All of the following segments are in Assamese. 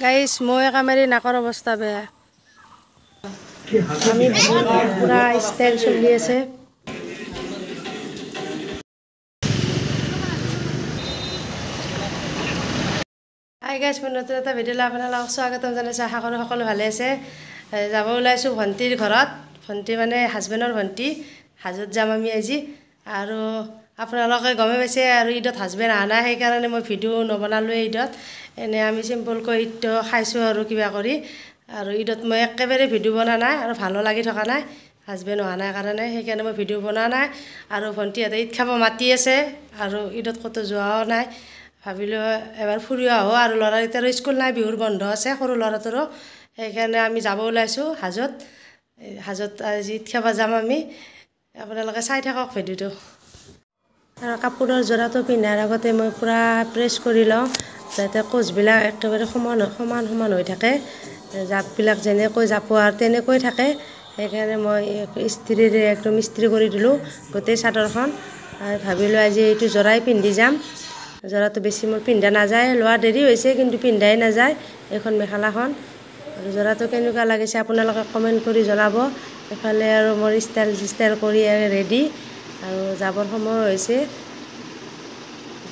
গাইস মই কামেৰি নাকৰ অৱস্থা বেয়া আমি পুৰা ষ্টাইল চলি আছে হাই গাইস মই নতুন এটা ভিডিঅ'লৈ আপোনালোকক স্বাগতম জনাইছো আশা কৰোঁ সকলো ভালে আছে যাব ওলাইছো ভণ্টিৰ ঘৰত ভণ্টি মানে হাজবেণ্ডৰ ভণ্টি হাজত যাম আমি আজি আৰু আপোনালোকে গমে পাইছে আৰু ঈদত হাজবেণ্ড আহা নাই সেইকাৰণে মই ভিডিঅ' নবনালোঁ ঈদত এনে আমি চিম্পলকৈ ঈদটো খাইছোঁ আৰু কিবা কৰি আৰু ঈদত মই একেবাৰে ভিডিঅ' বনা নাই আৰু ভালো লাগি থকা নাই হাজবেণ্ড অহা নাই কাৰণে সেইকাৰণে মই ভিডিঅ' বনোৱা নাই আৰু ভণ্টিহঁতে ঈদ খাব মাতি আছে আৰু ঈদত ক'তো যোৱাও নাই ভাবিলোঁ এবাৰ ফুৰি আহোঁ আৰু ল'ৰাকেইটাৰো স্কুল নাই বিহুৰ বন্ধ আছে সৰু ল'ৰাটোৰো সেইকাৰণে আমি যাব ওলাইছোঁ হাজত আজি ঈদ খাব যাম আমি আপোনালোকে চাই থাকক ভিডিঅ'টো আৰু কাপোৰৰ যোৰাটো পিন্ধাৰ আগতে মই পূৰা প্ৰেছ কৰি লওঁ যাতে কোচবিলাক একেবাৰে সমান হৈ থাকে জাপবিলাক যেনেকৈ জাপোৱাৰ তেনেকৈ থাকে সেইকাৰণে মই ইস্ত্ৰিৰে একদম ইস্ত্ৰি কৰি দিলোঁ গোটেই চাদৰখন আৰু ভাবিলোঁ আজি এইটো যোৰাই পিন্ধি যাম যোৰাটো বেছি মোৰ পিন্ধা নাযায় লোৱা দেৰি হৈছে কিন্তু পিন্ধাই নাযায় এইখন মেখেলাখন আৰু যোৰাটো কেনেকুৱা লাগিছে আপোনালোকে কমেণ্ট কৰি জনাব এফালে আৰু মোৰ ষ্টাইল কৰি ৰেডি আৰু যাবৰ সময় হৈছে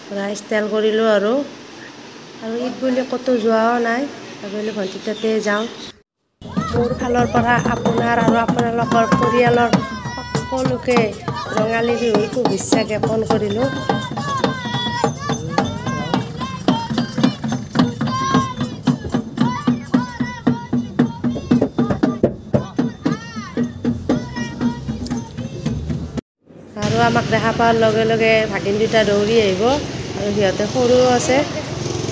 পূৰা ষ্টাইল কৰিলোঁ আৰু ঈদ বুলি ক'তো যোৱাও নাই ভাবিলোঁ ভণ্টি তাতে যাওঁ মোৰ ফালৰ পৰা আপোনাৰ আৰু আপোনালোকৰ পৰিয়ালৰ সকলোকে ৰঙালী বিহুৰ শুভেচ্ছা জ্ঞাপন কৰিলোঁ আৰু আমাক দেখা পোৱাৰ লগে লগে ভাগিন দুটা দৌৰি আহিব আৰু সিহঁতে সৰুও আছে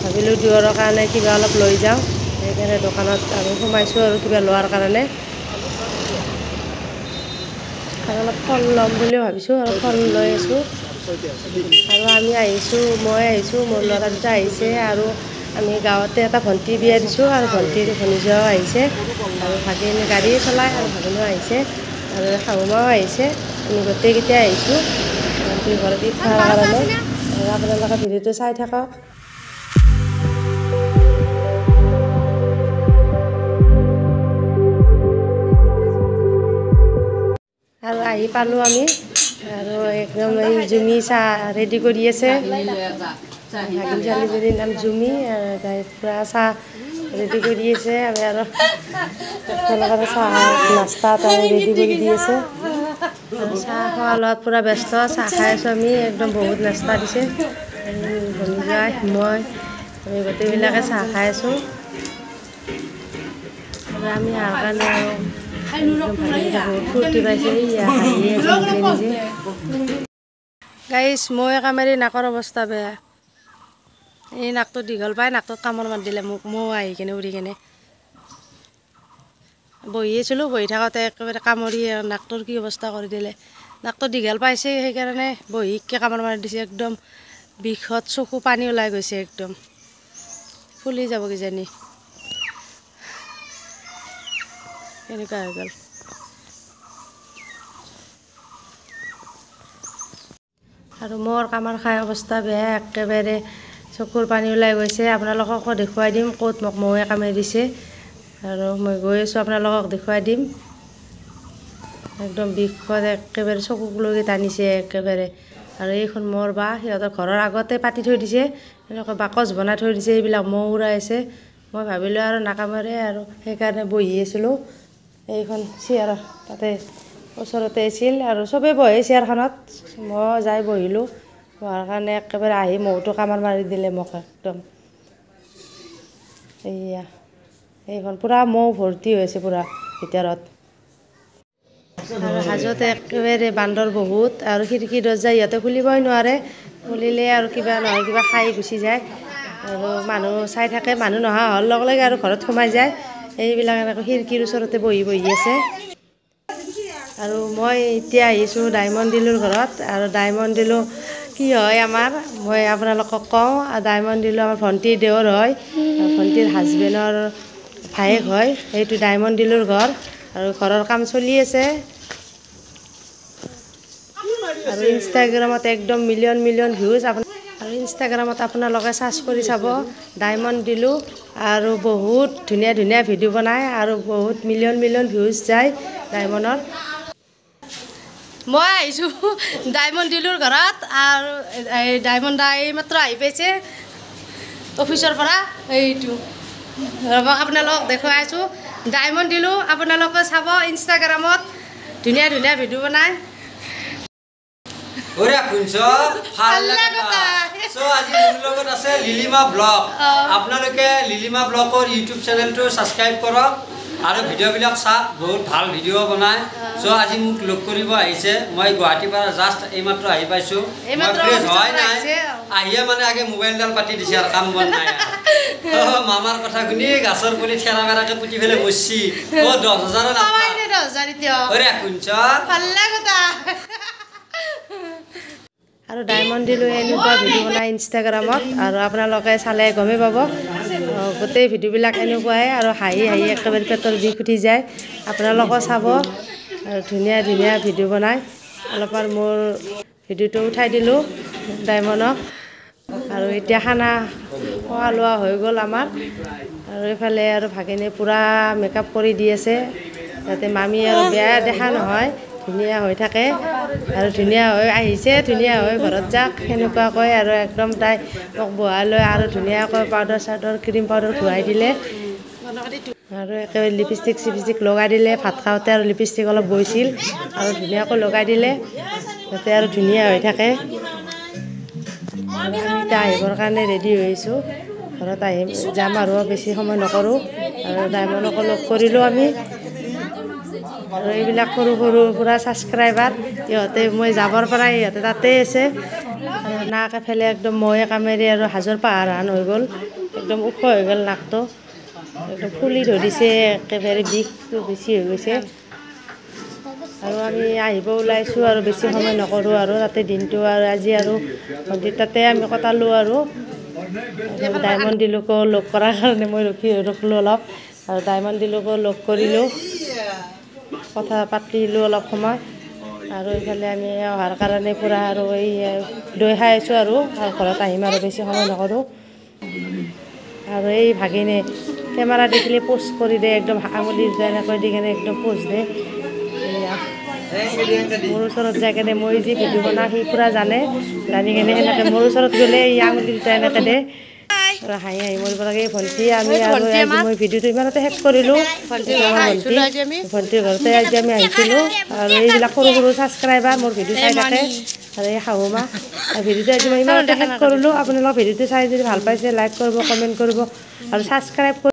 ভাবিলোঁ দুয়োৰৰ কাৰণে কিবা অলপ লৈ যাওঁ সেইকাৰণে দোকানত আৰু সোমাইছোঁ আৰু কিবা লোৱাৰ কাৰণে আৰু অলপ ফল ল'ম বুলিও ভাবিছোঁ আৰু ফল লৈ আছোঁ আৰু আমি আহিছোঁ মই আহিছোঁ মোৰ ল'ৰা দুটা আহিছে আৰু আমি গাঁৱতে এটা ভণ্টি বিয়া দিছোঁ আৰু ভণ্টিৰ ভনীজোৱাও আহিছে আৰু ভাগিন গাড়ী চলায় আৰু ভাগিনো আহিছে আৰু শাহুমাও আহিছে আমি গোটেইকেইটা আহিছোঁ ভণ্টিৰ ঘৰত ঈদ খোৱাৰ কাৰণে আৰু আপোনালোকে ভিডিঅ'টো চাই থাকক আৰু আহি পালোঁ আমি আৰু একদম এই জুমি চাহ ৰেডি কৰি আছে ভাগিন ছোৱালীজনীৰ নাম জুমি আৰু তাই পূৰা চাহ ৰেডি কৰি আছে আমি আৰু আপোনালোকৰ চাহ নাস্তা তাই ৰেডি কৰি দি আছে চাহ খোৱা লোৱাত পূৰা ব্যস্ত চাহ খাই আছোঁ আমি একদম বহুত নাস্তা দিছে ভনীজা মই আমি গোটেইবিলাকে চাহ খাই আছোঁ আৰু আমি অহাৰ কাৰণে আৰু বহুত ফূৰ্তি পাইছে নিজে গাইছ মই কামেৰি নাকৰ অৱস্থা বেয়া এই নাকটো দীঘল পাই নাকটোত কামোৰ মাৰি দিলে মোক ময়ো আহি কিনে উৰি কিনে বহি আছিলোঁ বহি থাকোঁতে একেবাৰে কামুৰি নাকটোৰ কি অৱস্থা কৰি দিলে নাকটো দীঘল পাইছে সেইকাৰণে বহিকে কামোৰ মাৰি দিছে একদম বিষত চকু পানী ওলাই গৈছে একদম ফুলি যাব কিজানি এনেকুৱা হৈ গ'ল আৰু মোৰ কামাৰ খাই অৱস্থা বেয়া একেবাৰে চকুৰ পানী ওলাই গৈছে আপোনালোককো দেখুৱাই দিম ক'ত মোক মহে কামুৰি দিছে আৰু মই গৈ আছোঁ আপোনালোকক দেখুৱাই দিম একদম বিষত একেবাৰে চকুলৈকে টানিছে একেবাৰে আৰু এইখন মোৰ বা সিহঁতৰ ঘৰৰ আগতে পাতি থৈ দিছে এনেকৈ বাকচ বনাই থৈ দিছে এইবিলাক মহ উৰাই আছে মই ভাবিলোঁ আৰু নাকামৰে আৰু সেইকাৰণে বহি আছিলোঁ এইখন চেয়াৰ তাতে ওচৰতে আছিল আৰু চবেই বহে চেয়াৰখনত মই যাই বহিলোঁ বহাৰ কাৰণে একেবাৰে আহি মহটো কামোৰ মাৰি দিলে মোক একদম এইয়া এইখন পূৰা মহ ভৰ্তি হৈ আছে পূৰা ভিতৰত আৰু হাজত একেবাৰে বান্দৰ বহুত আৰু খিৰিকী দৰ্জা ইহঁতে খুলিবই নোৱাৰে খুলিলে আৰু কিবা নহয় কিবা খাই গুচি যায় আৰু মানুহ চাই থাকে মানুহ নহা হোৱাৰ লগে লগে আৰু ঘৰত সোমাই যায় এইবিলাক এনেকৈ খিৰিকীৰ ওচৰতে বহি আছে আৰু মই এতিয়া আহিছোঁ ডায়মণ্ড দিলুৰ ঘৰত আৰু ডায়মণ্ড দিলু কি হয় আমাৰ মই আপোনালোকক কওঁ ডায়মণ্ড দিলু আমাৰ ভণ্টিৰ দেওৰ হয় ভণ্টিৰ হাজবেণ্ডৰ ভায়েক হয় সেইটো ডায়মণ্ড দিলুৰ ঘৰ আৰু ঘৰৰ কাম চলি আছে আৰু ইনষ্টাগ্ৰামত একদম মিলিয়ন ভিউজ আৰু ইনষ্টাগ্ৰামত আপোনালোকে চাৰ্চ কৰি চাব ডায়মণ্ড দিলু আৰু বহুত ধুনীয়া ধুনীয়া ভিডিঅ' বনায় আৰু বহুত মিলিয়ন মিলিয়ন ভিউজ যায় ডায়মণ্ডৰ। মই আহিছোঁ ডায়মণ্ড দিলুৰ ঘৰত আৰু এই ডায়মণ্ড দা এইমাত্ৰ আহি পাইছে অফিচৰ পৰা। এইটো ৰ'ব আপোনালোকক দেখুৱাই আছোঁ ডায়মণ্ড দিলু, আপোনালোকে চাব ইনষ্টাগ্ৰামত ধুনীয়া ধুনীয়া ভিডিঅ' বনায়। ওৰে কুঞ্চ ভাল লাগা সো আজি মোৰ লগত আছে লিলিমা ব্লগ। আপোনালোকে লিলিমা ব্লগৰ ইউটিউব চেনেলটো সাবস্ক্ৰাইব কৰক আৰু ভিডিঅ'বিলাক চাওক, বহুত ভাল ভিডিঅ' বনায়। সো আজি মোক লগ কৰিব আহিছে, মই গুৱাহাটীৰ পৰা জাষ্ট এইমাত্ৰ আহি পাইছোঁ। মই ফ্ৰেছ হয় নাই, আহিয়ে মানে আগে মোবাইলডাল পাতি দিছে আৰু কাম বন নাই। মামাৰ কথা শুনি গাছৰ পুলি ঠেৰা মেৰাকে পুতি ফেলে বসছি। ও 10,000 নাপায় 10,000 এতিয়া ওরে কুঞ্চ ভাল লাগা। আৰু ডায়মণ্ড দিলু এনেকুৱা ভিডিঅ' বনায় ইনষ্টাগ্ৰামত আৰু আপোনালোকে চালে গমেই পাব। গোটেই ভিডিঅ'বিলাক এনেকুৱাই আৰু হাঁহি হাঁহি একেবাৰে পেটৰ বিষ উঠি যায়। আপোনালোকেও চাব আৰু ধুনীয়া ধুনীয়া ভিডিঅ' বনায়। অলপমান মোৰ ভিডিঅ'টো উঠাই দিলোঁ ডায়মণ্ডক আৰু এতিয়া খানা খোৱা লোৱা হৈ গ'ল আমাৰ। আৰু এইফালে আৰু ভাগিনী পূৰা মেকআপ কৰি দি আছে যাতে মামী আৰু বেয়া দেখা নহয়, ধুনীয়া হৈ থাকে আৰু ধুনীয়া হৈ আহিছে, ধুনীয়া হৈ ঘৰত যাওক সেনেকুৱাকৈ আৰু একদম তাই মোক বহাই লৈ আৰু ধুনীয়াকৈ পাউডাৰ চাউডাৰ ক্ৰীম পাউডাৰ ঘূৰাই দিলে আৰু একেবাৰে লিপষ্টিক চিপষ্টিক লগাই দিলে। ভাত খাওঁতে আৰু লিপষ্টিক অলপ বৈছিল আৰু ধুনীয়াকৈ লগাই দিলে যাতে আৰু ধুনীয়া হৈ থাকে। আমি এতিয়া আহিবৰ কাৰণে ৰেডি হৈছোঁ, ঘৰত আহিম যাম আৰু বেছি সময় নকৰোঁ। আৰু ডায়মণ্ডকো লগ কৰিলোঁ আমি আৰু এইবিলাক সৰু সৰু পুৰা ছাবস্ক্ৰাইবাৰ ইহঁতে মই যাবৰ পৰাই ইহঁতে তাতেই আছে আৰু নাক এফালে একদম মহে কামেৰি আৰু হাজোৰ পাহাৰ হান হৈ গ'ল, একদম ওখ হৈ গ'ল নাকটো, একদম ফুলি ধৰিছে, একেবাৰে বিষটো বেছি হৈ গৈছে। আৰু আমি আহিব ওলাইছোঁ আৰু বেছি সময় নকৰোঁ আৰু তাতে দিনটো আৰু আজি আৰু ভণ্টিৰ তাতে আমি কটালোঁ আৰু ডায়মণ্ড দিলুকো লগ কৰাৰ কাৰণে মই ৰখিলোঁ অলপ আৰু ডায়মণ্ড দিলুকো লগ কৰিলোঁ, কথা পাতিলোঁ অলপ সময় আৰু এইফালে আমি অহাৰ কাৰণে পূৰা আৰু এই দৈ খাই আছোঁ আৰু ঘৰত আহিম আৰু বেছি সময় নকৰোঁ। আৰু এই ভাগিনে কেমেৰা দেখিলে প'ষ্ট কৰি দিয়ে, একদম আঙুলি এনেকৈ দি কেনে একদম প'ষ্ট দিয়ে। মোৰ ওচৰত যাই কেনে মই যি ভিডিঅ' বনাওঁ সি পূৰা জানে, জানি কেনে সেনেকৈ মোৰ ওচৰত গ'লে এই আঙুলি দুটা এনেকৈ দিয়ে আৰু হাঁহি হাঁহি মৰিব লাগে। ভণ্টি আমি আৰু আজি মই ভিডিঅ'টো ইমানতে শেষ কৰিলোঁ। ভণ্টিৰ ঘৰতে আজি আমি আহিছিলোঁ আৰু এইবিলাক সৰু সৰু ছাবস্ক্ৰাইবাৰ মোৰ ভিডিঅ' চাই থাকে আৰু এই শাহুমা আৰু ভিডিঅ'টো আজি মই ইমানতে শেষ কৰিলোঁ। আপোনালোক ভিডিঅ'টো চাই যদি ভাল পাইছে লাইক কৰিব, কমেণ্ট কৰিব আৰু ছাবস্ক্ৰাইব কৰিব।